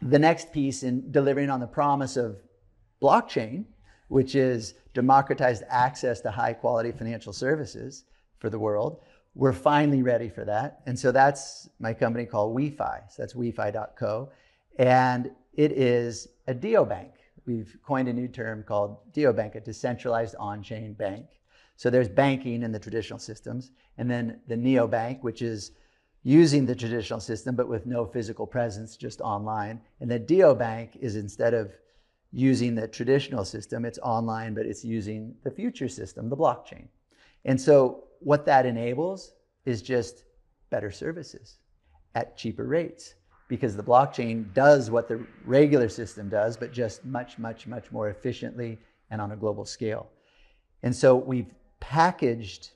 the next piece in delivering on the promise of blockchain, which is democratized access to high quality financial services for the world, we're finally ready for that. And so that's my company called Wefi. So that's wefi.co. And it is a Deobank. We've coined a new term called Deobank, a decentralized on-chain bank. So there's banking in the traditional systems, and then the neobank, which is using the traditional system, but with no physical presence, just online. And the Deobank is, instead of using the traditional system, it's online, but it's using the future system, the blockchain. And so what that enables is just better services at cheaper rates, because the blockchain does what the regular system does, but just much, much, much more efficiently and on a global scale. And so we've packaged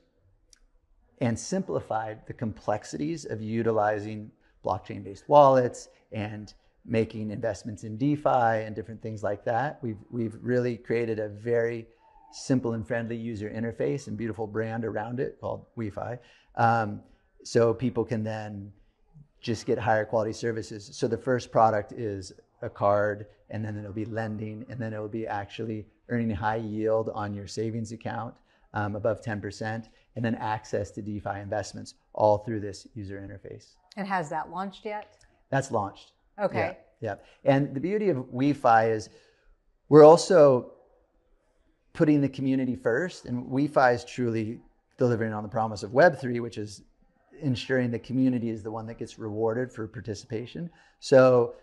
and simplified the complexities of utilizing blockchain-based wallets and making investments in DeFi and different things like that. We've really created a very simple and friendly user interface and beautiful brand around it called Wefi. So people can then just get higher quality services. So the first product is a card, and then it'll be lending, and then it'll be actually earning high yield on your savings account, above 10%, and then access to DeFi investments, all through this user interface. And has that launched yet? That's launched. Okay. Yeah. And the beauty of Wefi is we're also putting the community first, and Wefi is truly delivering on the promise of Web3, which is ensuring the community is the one that gets rewarded for participation. So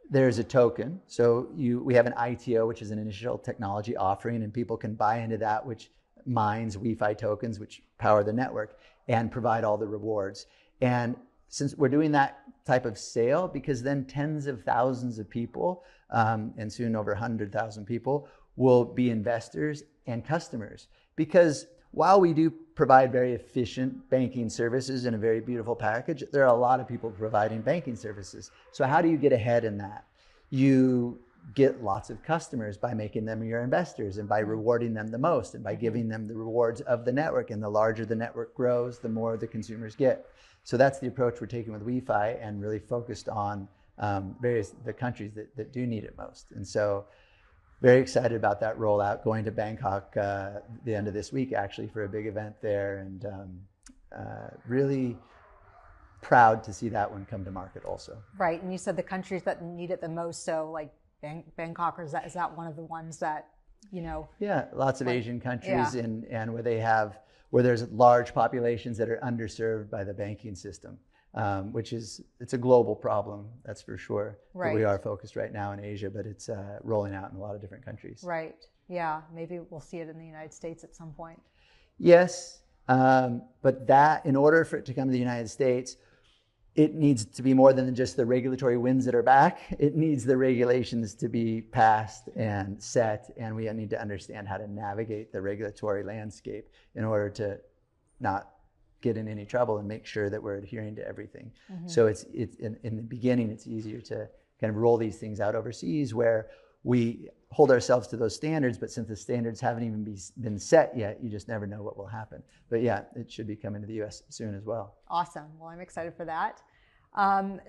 there's a token. So we have an ITO, which is an initial technology offering, and people can buy into that, which mines Wefi tokens, which power the network and provide all the rewards. And since we're doing that type of sale, because then tens of thousands of people, and soon over 100,000 people, will be investors and customers. Because while we do provide very efficient banking services in a very beautiful package, there are a lot of people providing banking services. So how do you get ahead in that? You get lots of customers by making them your investors and by rewarding them the most and by giving them the rewards of the network. And the larger the network grows, the more the consumers get. So that's the approach we're taking with Wefi, and really focused on the countries that do need it most. And so very excited about that rollout, going to Bangkok the end of this week, actually, for a big event there, and really proud to see that one come to market also. Right, and you said the countries that need it the most, so like Bangkok, or is that one of the ones that, you know? Yeah, lots of Asian countries, and where there's large populations that are underserved by the banking system, it's a global problem, that's for sure. Right. But we are focused right now in Asia, but it's rolling out in a lot of different countries. Right, yeah, maybe we'll see it in the United States at some point. Yes, but that, in order for it to come to the United States, it needs to be more than just the regulatory winds that are back. It needs the regulations to be passed and set, and we need to understand how to navigate the regulatory landscape in order to not get in any trouble and make sure that we're adhering to everything. Mm-hmm. So it's in the beginning, it's easier to kind of roll these things out overseas, where we hold ourselves to those standards, but since the standards haven't even been set yet, you just never know what will happen. But yeah, it should be coming to the US soon as well. Awesome. Well, I'm excited for that.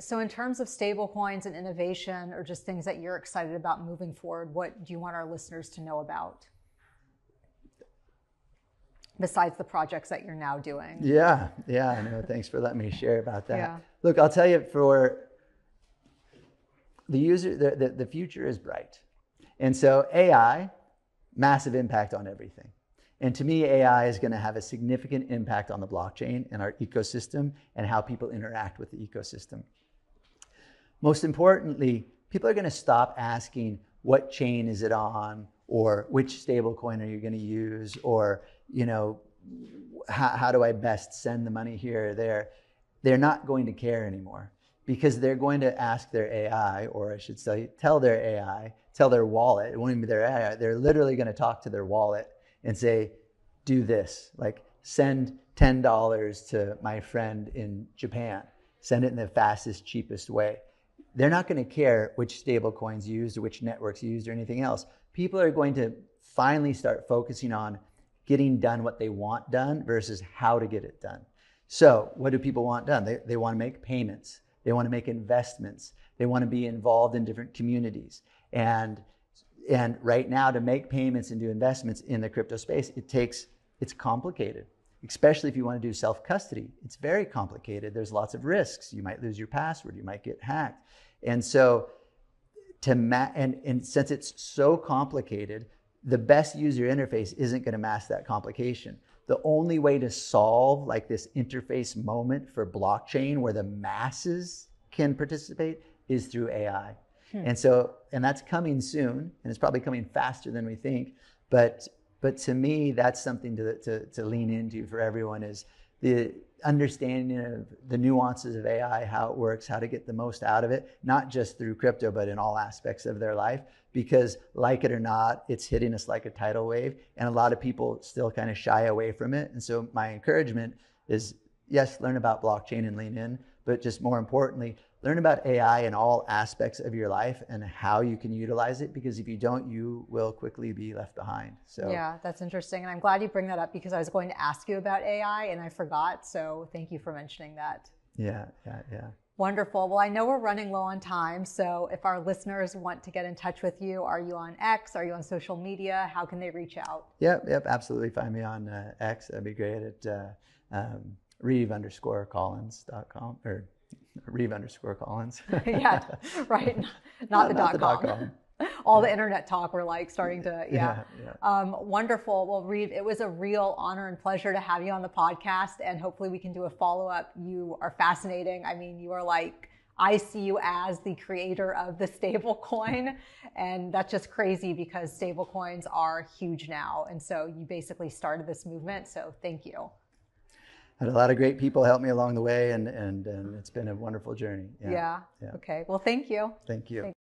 So in terms of stable coins and innovation, or just things that you're excited about moving forward, what do you want our listeners to know about, besides the projects that you're now doing? Yeah, I know. Thanks for letting me share about that. Yeah. Look, I'll tell you, for the user, the future is bright. And so AI, massive impact on everything. And to me, AI is going to have a significant impact on the blockchain and our ecosystem and how people interact with the ecosystem. Most importantly, people are going to stop asking, what chain is it on? Or which stable coin are you going to use? Or, you know, how do I best send the money here or there? They're not going to care anymore, because they're going to ask their AI, or I should say, tell their wallet. It won't even be their AI. They're literally going to talk to their wallet and say, do this, like send $10 to my friend in Japan. Send it in the fastest, cheapest way. They're not going to care which stable coins used or which networks used or anything else. People are going to finally start focusing on getting done what they want done versus how to get it done. So what do people want done? They want to make payments. They want to make investments. They want to be involved in different communities. And right now, to make payments and do investments in the crypto space, it's complicated, especially if you want to do self-custody. It's very complicated. There's lots of risks. You might lose your password. You might get hacked. And so, and since it's so complicated, the best user interface isn't going to mask that complication. The only way to solve like this interface moment for blockchain where the masses can participate is through AI. And that's coming soon, and it's probably coming faster than we think. But to me, that's something to lean into for everyone, is the understanding of the nuances of AI, how it works, how to get the most out of it, not just through crypto, but in all aspects of their life. Because like it or not, it's hitting us like a tidal wave, and a lot of people still kind of shy away from it. And so my encouragement is, yes, learn about blockchain and lean in, but just more importantly, learn about AI in all aspects of your life and how you can utilize it, because if you don't, you will quickly be left behind. So yeah, that's interesting. And I'm glad you bring that up, because I was going to ask you about AI and I forgot. So thank you for mentioning that. Yeah. Wonderful. Well, I know we're running low on time. So if our listeners want to get in touch with you, are you on X? Are you on social media? How can they reach out? Yep, absolutely. Find me on X. That'd be great at Reeve_Collins.com or Reeve_Collins. Yeah, right. Not the .com. All the internet talk, we're like starting to, yeah. Wonderful. Well, Reeve, it was a real honor and pleasure to have you on the podcast, and hopefully we can do a follow-up. You are fascinating. I mean, you are like, I see you as the creator of the stable coin, and that's just crazy because stable coins are huge now. And so you basically started this movement. So thank you. Had a lot of great people help me along the way, and it's been a wonderful journey. Yeah. Okay. Well, thank you. Thank you.